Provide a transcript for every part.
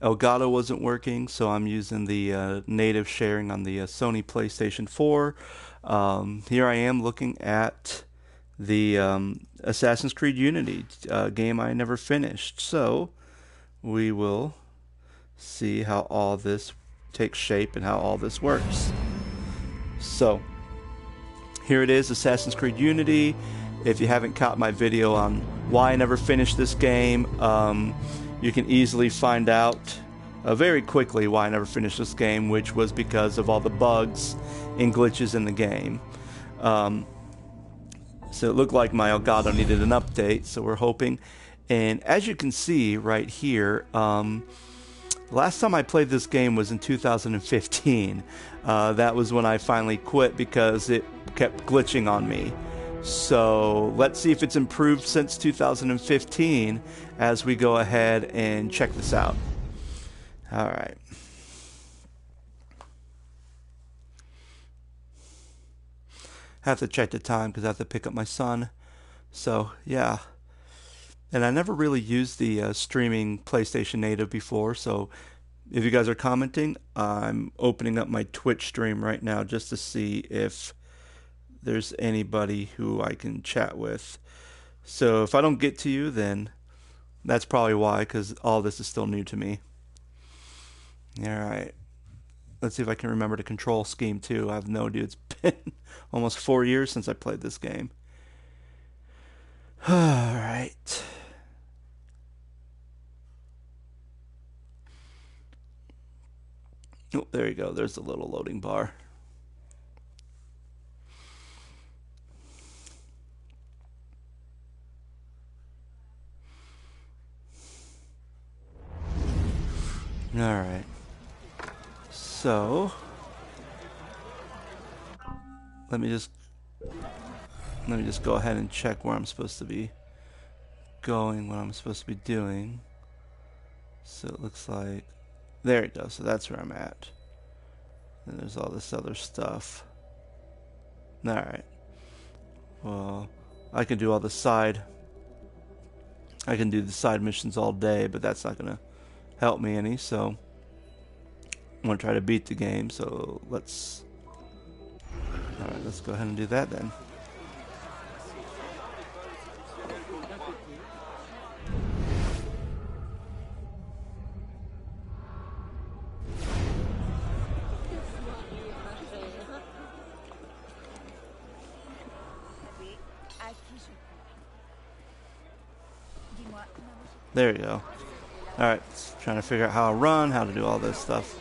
Elgato wasn't working, so I'm using the native sharing on the Sony PlayStation 4. Here I am looking at the Assassin's Creed Unity game I never finished. So we will see how all this takes shape and how all this works. So here it is, Assassin's Creed Unity. If you haven't caught my video on why I never finished this game, you can easily find out very quickly why I never finished this game, which was because of all the bugs and glitches in the game. So it looked like my Elgato needed an update, so we're hoping. And as you can see right here, last time I played this game was in 2015. That was when I finally quit because it kept glitching on me. So let's see if it's improved since 2015 as we go ahead and check this out. All right. Have to check the time because I have to pick up my son. So yeah. And I never really used the streaming PlayStation Native before, so if you guys are commenting, I'm opening up my Twitch stream right now just to see if there's anybody who I can chat with. So if I don't get to you, then that's probably why, because all this is still new to me. Alright. Let's see if I can remember the control scheme too. I have no idea. It's been almost 4 years since I played this game. Alright. Oh, there you go. There's the little loading bar. Alright. So, let me just go ahead and check where I'm supposed to be going, what I'm supposed to be doing. So it looks like, there it goes. So that's where I'm at. And there's all this other stuff. Alright. Well, I can do all the side. I can do the side missions all day, but that's not gonna help me any, so I'm gonna try to beat the game, so let's go ahead and do that then. There you go. Alright, trying to figure out how to run, how to do all this stuff.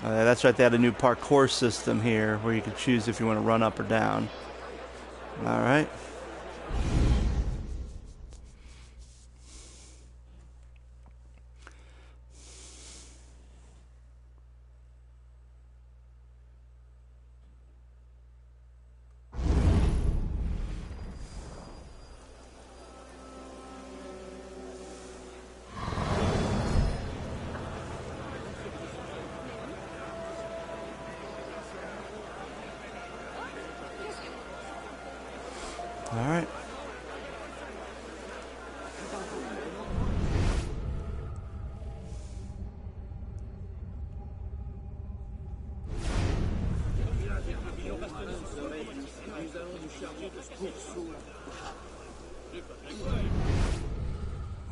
That's right, they had a new parkour system here where you can choose if you want to run up or down. Alright. Alright.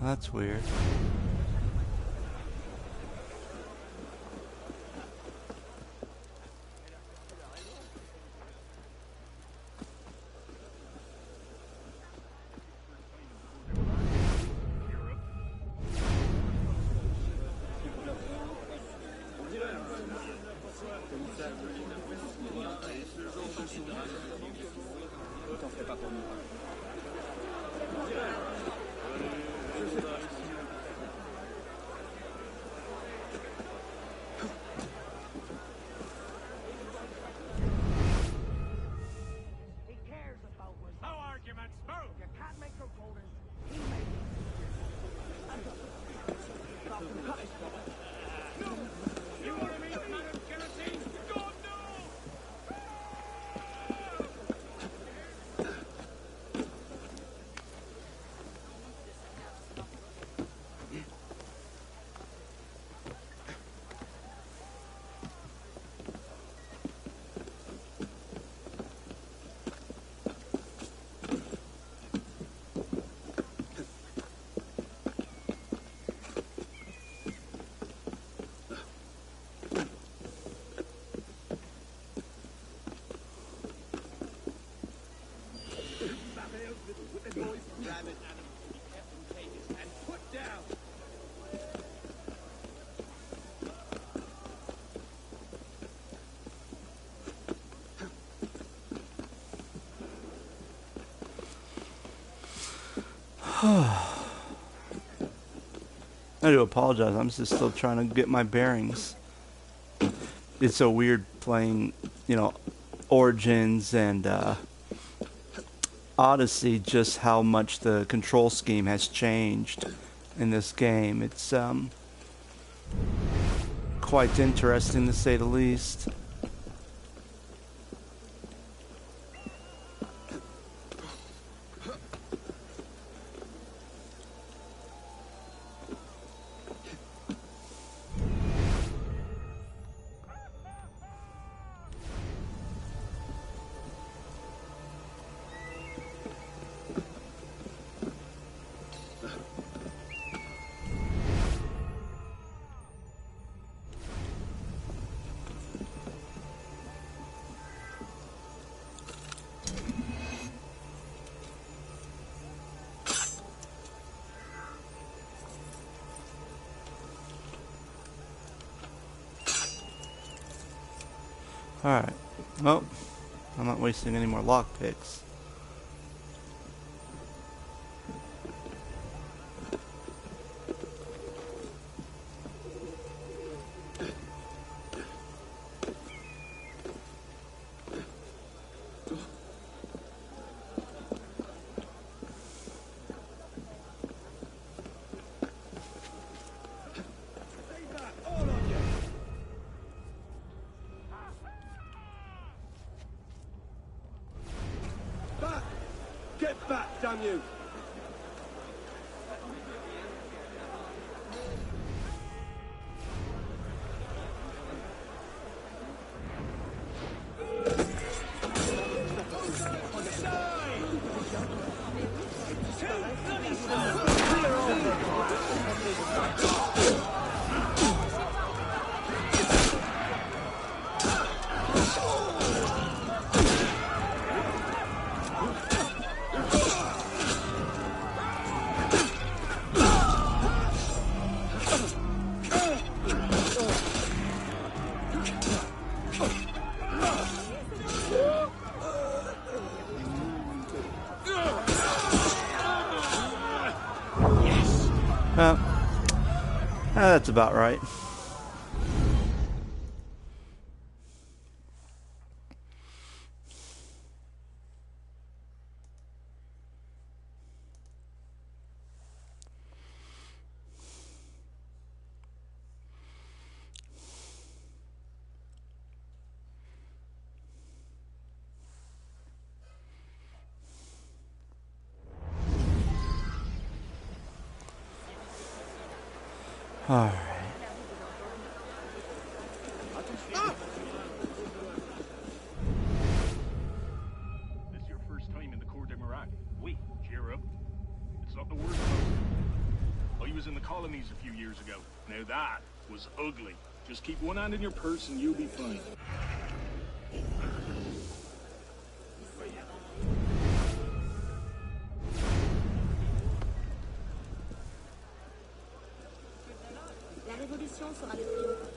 That's weird. I do apologize. I'm just still trying to get my bearings. It's so weird playing, you know, Origins and Odyssey, just how much the control scheme has changed in this game. It's quite interesting to say the least. Alright. Well, I'm not wasting any more lockpicks. Get back, damn you! That's about right. All right. This your first time in the Cour des Miracles? Oui, cheer up. It's not the worst. I was in the colonies a few years ago. Now that was ugly. Just keep one hand in your purse and you'll be fine. La révolution sera le triomphe.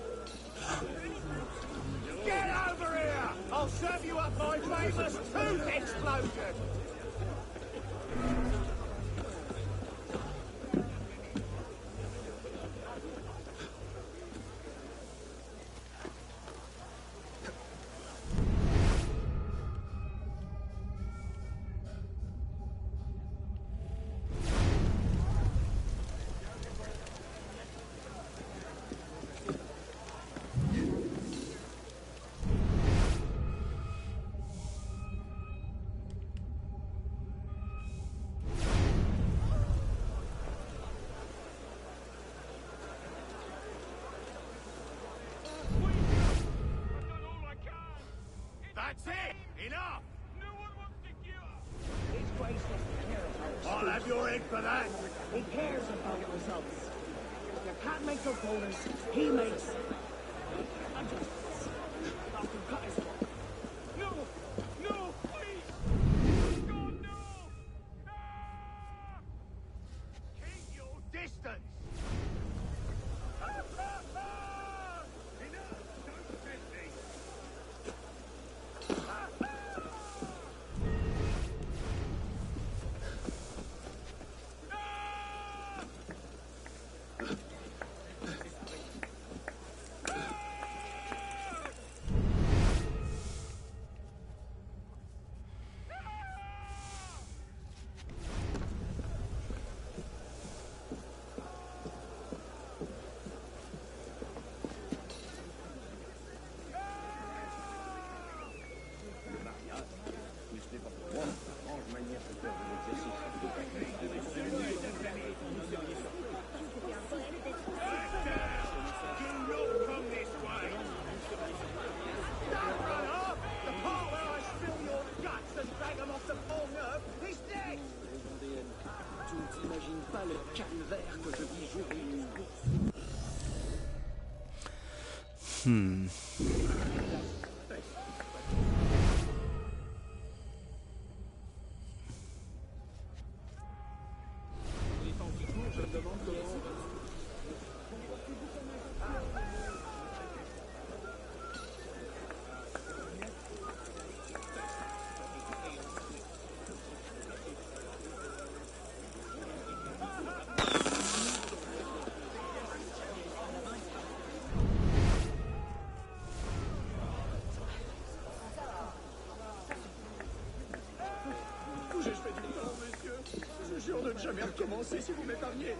Get over here! I'll serve you up my famous tooth explosion! That's it! Enough! No one wants to give up! His Grace doesn't care about I'll have your head for that! He cares about results. You can't make up voters. He makes. Dr. Kaiser. No! No! Please! God, no! Ah! Keep your distance! Enough! Don't tempt me! No! le calvaire que je vis jour et nuit. Je me demande comment... J'ai fait du temps, messieurs. Je jure de ne jamais recommencer si vous m'épargnez.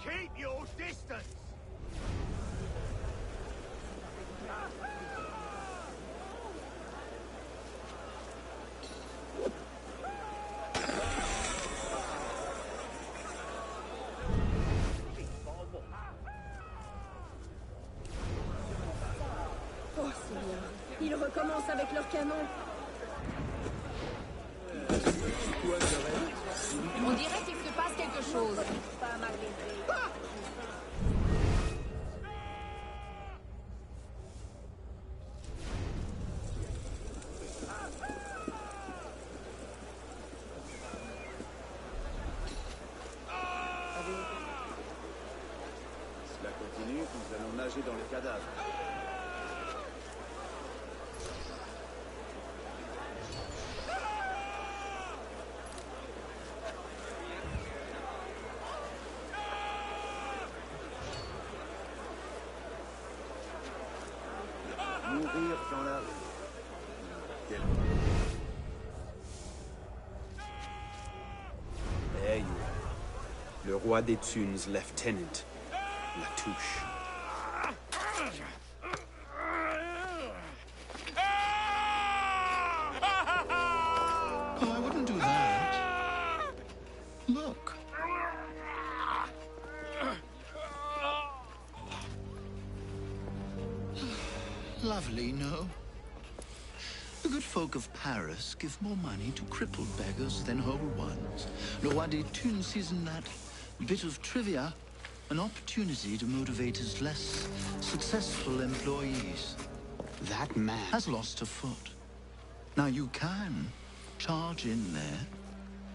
Keep your distance! Oh, Seigneur, ils recommencent avec leurs canons. On dirait qu'il se passe quelque chose. Pas m'arrêter. Cela continue, nous allons nager dans les cadavres. Mourir dans la rue. Quel... There you are. Le roi des Thunes' lieutenant, Latouche. Oh, I wouldn't do that. Look. Lovely, no? The good folk of Paris give more money to crippled beggars than whole ones. Le Roi des Thunes sees in that bit of trivia an opportunity to motivate his less successful employees. That man Has lost a foot. Now you can charge in there,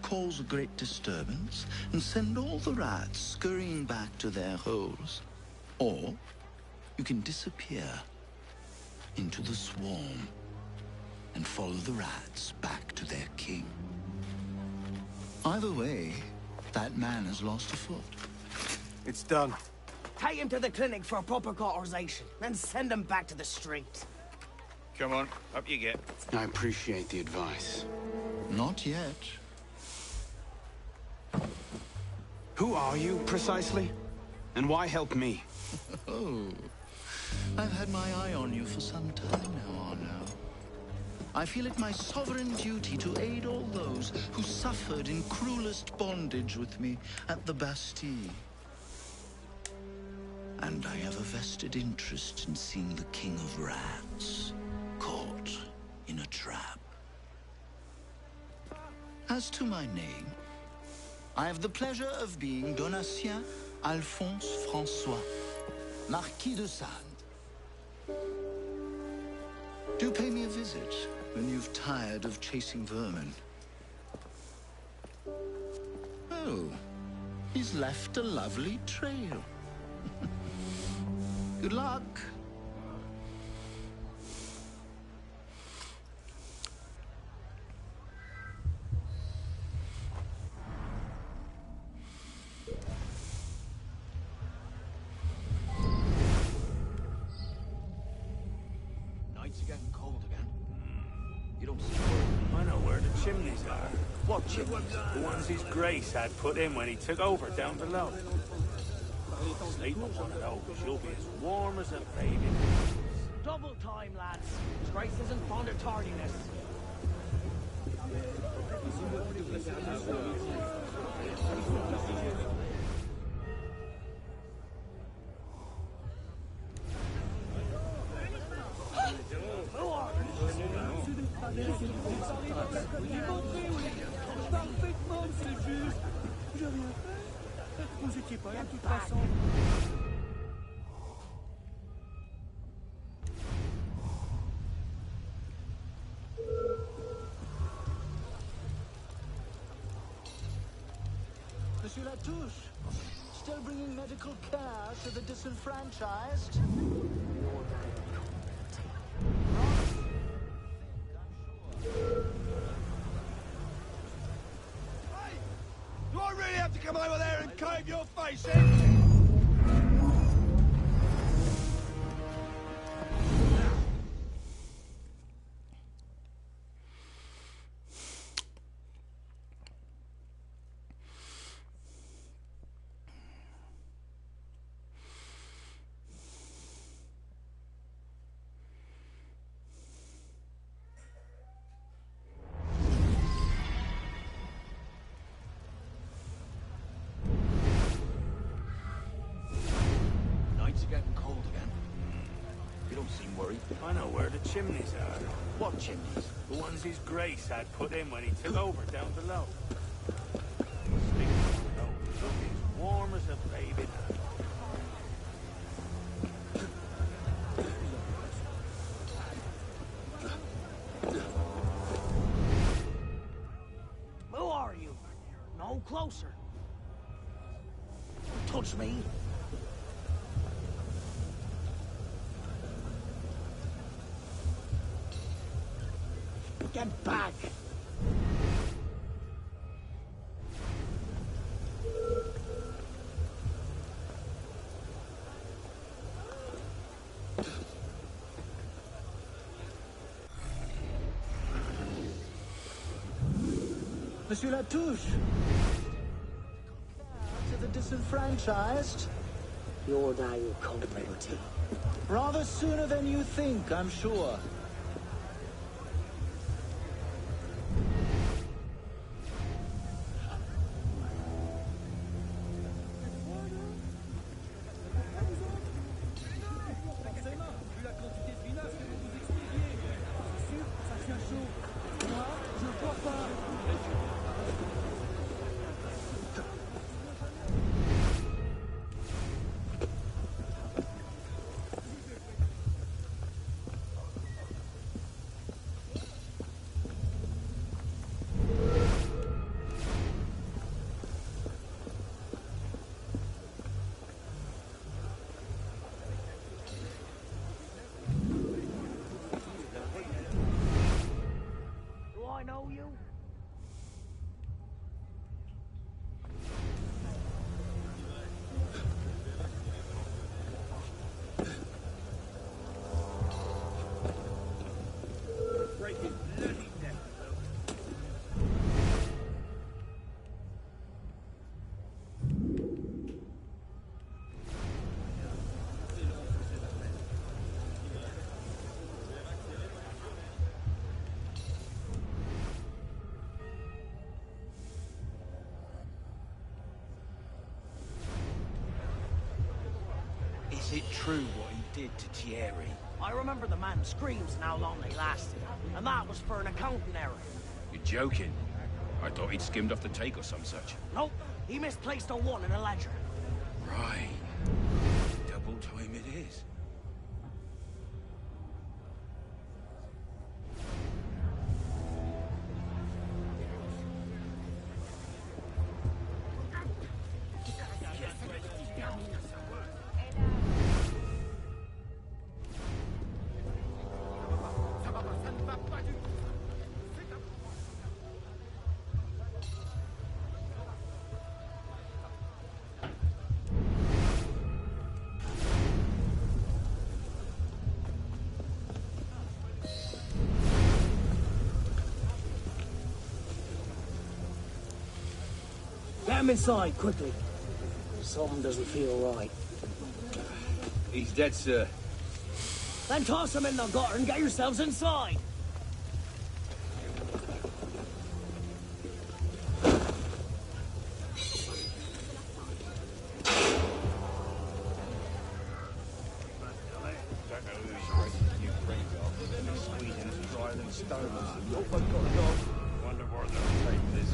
cause a great disturbance, and send all the rats scurrying back to their holes. Or you can disappear into the swarm and follow the rats back to their king. Either way, that man has lost a foot. It's done. Take him to the clinic for a proper cauterization, then send him back to the street. Come on, up you get. I appreciate the advice. Not yet. Who are you, precisely? And why help me? Oh, I've had my eye on you for some time now, Arno. I feel it my sovereign duty to aid all those who suffered in cruelest bondage with me at the Bastille. And I have a vested interest in seeing the King of Rats caught in a trap. As to my name, I have the pleasure of being Donatien Alphonse François, Marquis de Sade. Do pay me a visit when you've tired of chasing vermin. Oh, he's left a lovely trail. Good luck. Nights are getting cold again. You don't see I know where the chimneys are. What chimneys? The ones his grace had put in when he took over down below. Sleep on one of those, you'll be as warm as a baby. Double time, lads. Grace isn't fond of tardiness. Parfaitement, c'est juste. J'ai rien fait. Vous étiez pas là de toute façon. Monsieur Latouche, still bringing medical care to the disenfranchised? Do I really have to come over there and cave your face in? Nights are getting cold again. You don't seem worried. I know where the chimneys are. What chimneys? The ones his Grace had put in when he took over down below. Sleep on one of those. You'll be as warm as a baby now. Who are you? No closer. Don't touch me. Get back! Monsieur Latouche, to the disenfranchised? You're now your community. Rather sooner than you think, I'm sure. Do I know you? Is it true what he did to Thierry? I remember the man's screams and how long they lasted. And that was for an accounting error. You're joking. I thought he'd skimmed off the take or some such. Nope, he misplaced a 1 in a ledger. Right. Double time it is. Get him inside, quickly. Something doesn't feel right. He's dead, sir. Then toss him in the gutter and get yourselves inside. Wonder where they'll take this.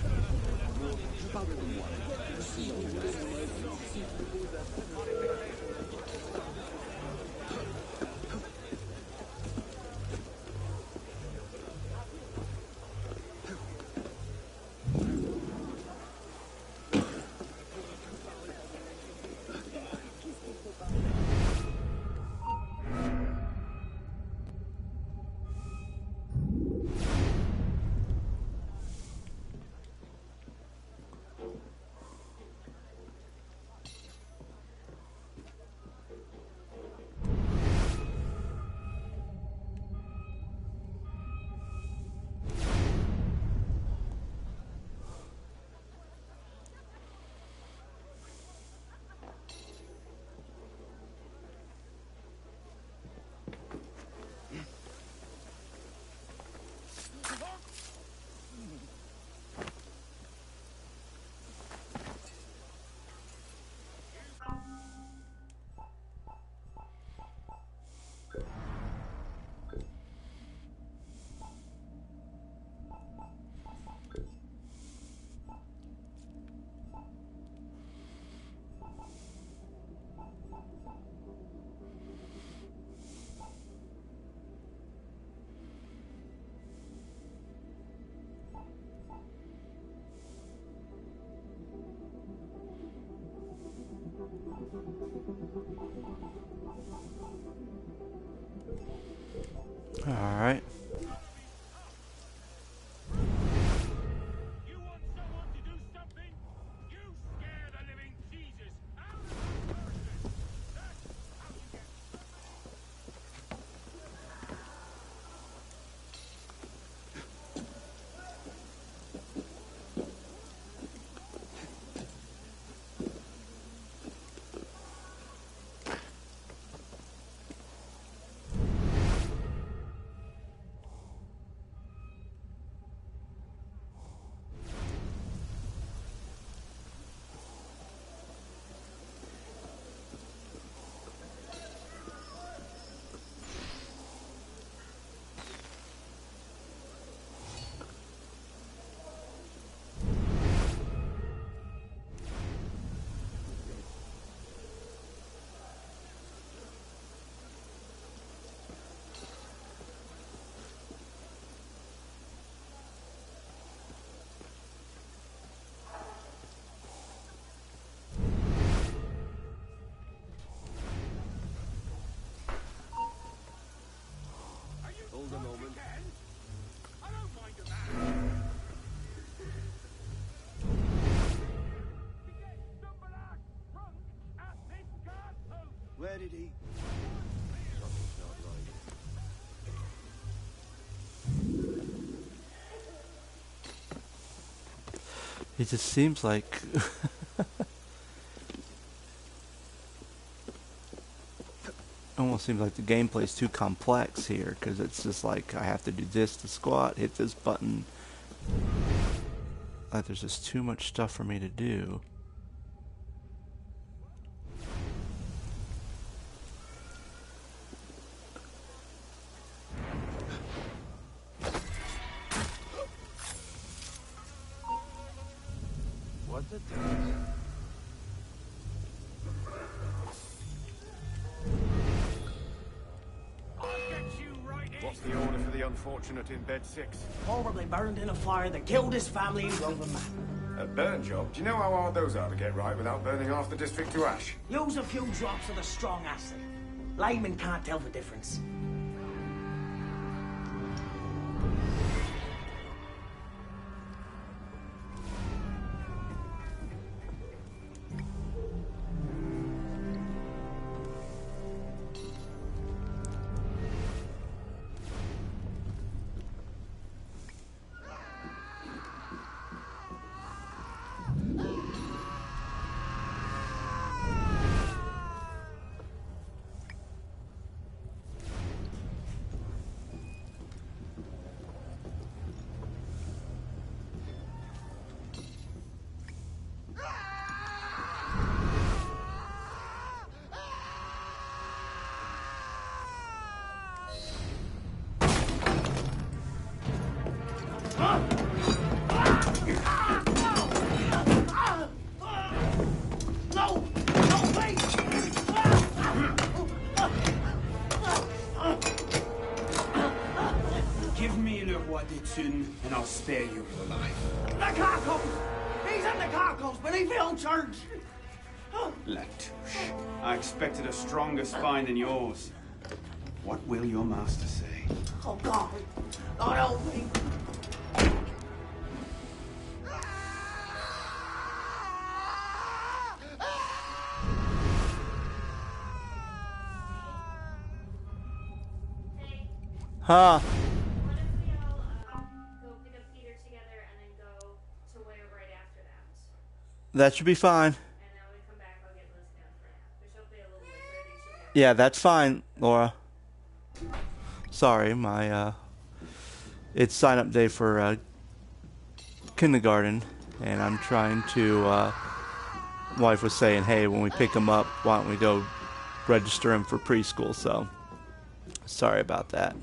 All right. Hold a moment. Where did he? Something's not right. It just seems like almost seems like the gameplay's too complex here, because it's just like I have to do this to squat, hit this button. Like there's just too much stuff for me to do. What the deuce? What's the order for the unfortunate in bed 6? Horribly burned in a fire that killed his family and drove him mad. A burn job? Do you know how hard those are to get right without burning half the district to ash? Use a few drops of the strong acid. Laymen can't tell the difference. mission, and I'll spare you your life. The carcos! He's in the carcos, but he feels church. Latouche, I expected a stronger spine than yours. What will your master say? Oh, God. God help me. Huh. That should be fine. Yeah, that's fine, Laura. Sorry, my it's sign up day for kindergarten, and I'm trying to wife was saying, hey, when we pick him up, why don't we go register him for preschool? So sorry about that.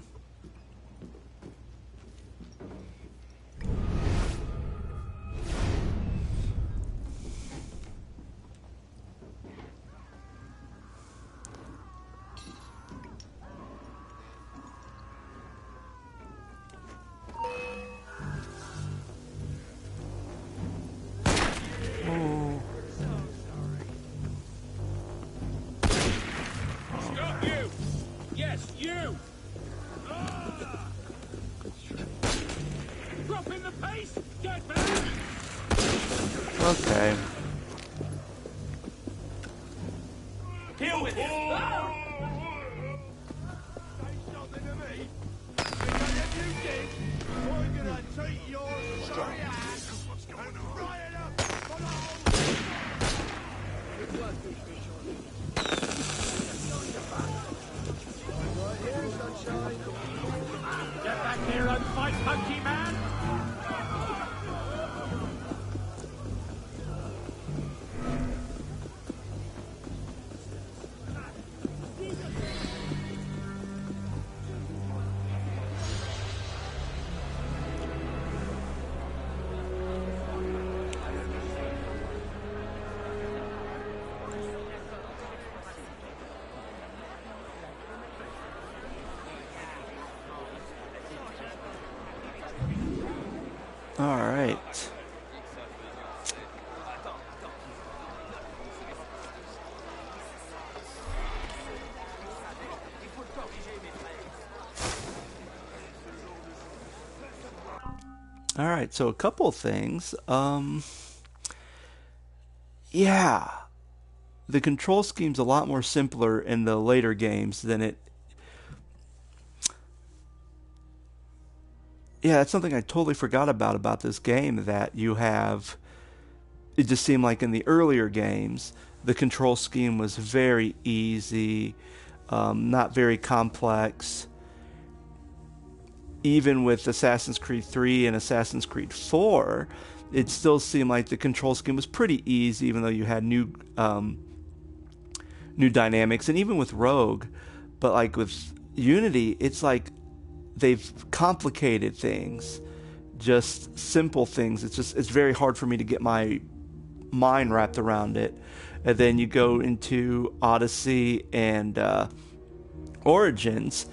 Okay. Deal with him. Get back here and fight, Punky Man! All right. All right, so a couple of things. Yeah, the control scheme's a lot more simpler in the later games than it. Yeah, that's something I totally forgot about this game, that you have. It just seemed like in the earlier games, the control scheme was very easy, not very complex. Even with Assassin's Creed 3 and Assassin's Creed 4, it still seemed like the control scheme was pretty easy, even though you had new dynamics, and even with Rogue. But like with Unity, it's like they've complicated things, just simple things. It's very hard for me to get my mind wrapped around it. And then you go into Odyssey and Origins,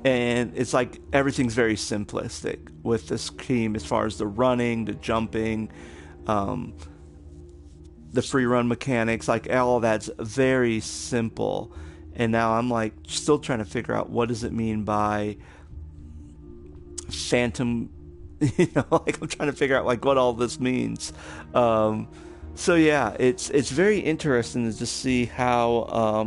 and it's like everything's very simplistic with this scheme as far as the running, the jumping, the free run mechanics, like all of that's very simple. And now I'm like still trying to figure out, what does it mean by phantom, like I'm trying to figure out like what all this means. So yeah, it's very interesting to just see how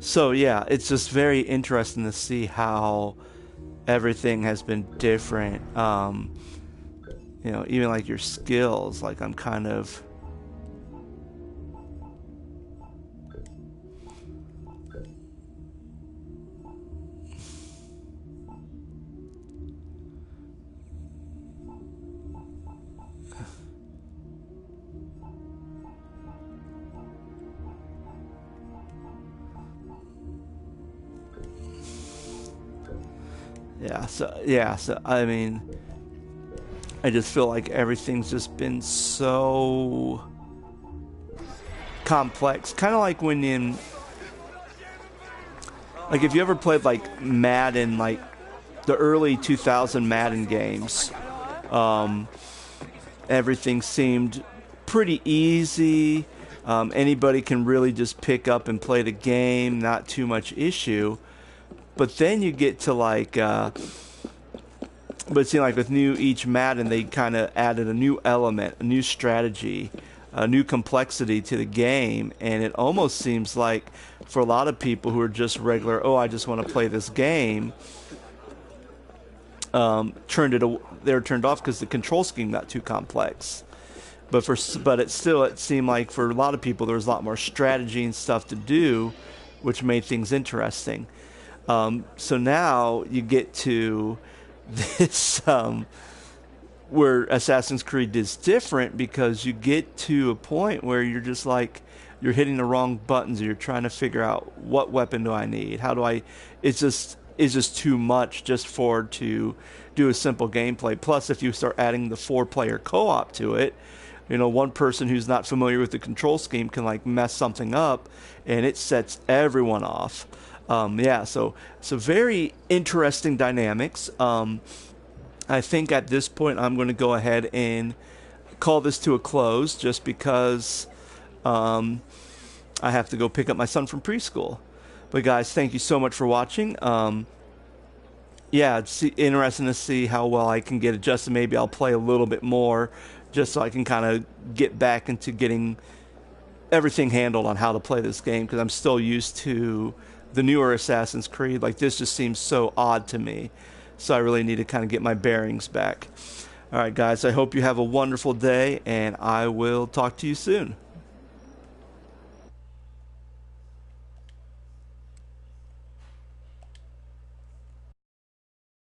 so yeah, it's just very interesting to see how everything has been different. Even like your skills, like I'm kind of So I mean, I just feel like everything's just been so complex. Kind of like when like if you ever played like Madden, like the early 2000 Madden games, everything seemed pretty easy. Anybody can really just pick up and play the game, not too much issue. But then you get to like, but it seemed like with each Madden, they kind of added a new element, a new strategy, a new complexity to the game, and it almost seems like for a lot of people who are just regular, I just want to play this game, they were turned off because the control scheme got too complex. But it seemed like for a lot of people there was a lot more strategy and stuff to do, which made things interesting. So now you get to this where Assassin's Creed is different, because you get to a point where you're just like, you're hitting the wrong buttons, or you're trying to figure out what weapon do I need, how do I, it's just too much just to do a simple gameplay. Plus, if you start adding the 4-player co-op to it, one person who's not familiar with the control scheme can like mess something up, and it sets everyone off. So very interesting dynamics. I think at this point I'm going to go ahead and call this to a close, just because I have to go pick up my son from preschool. But guys, thank you so much for watching. It's interesting to see how well I can get adjusted. Maybe I'll play a little bit more, just so I can kind of get back into getting everything handled on how to play this game, because I'm still used to the newer Assassin's Creed. Like, this just seems so odd to me. So I really need to kind of get my bearings back. All right, guys, I hope you have a wonderful day, and I will talk to you soon.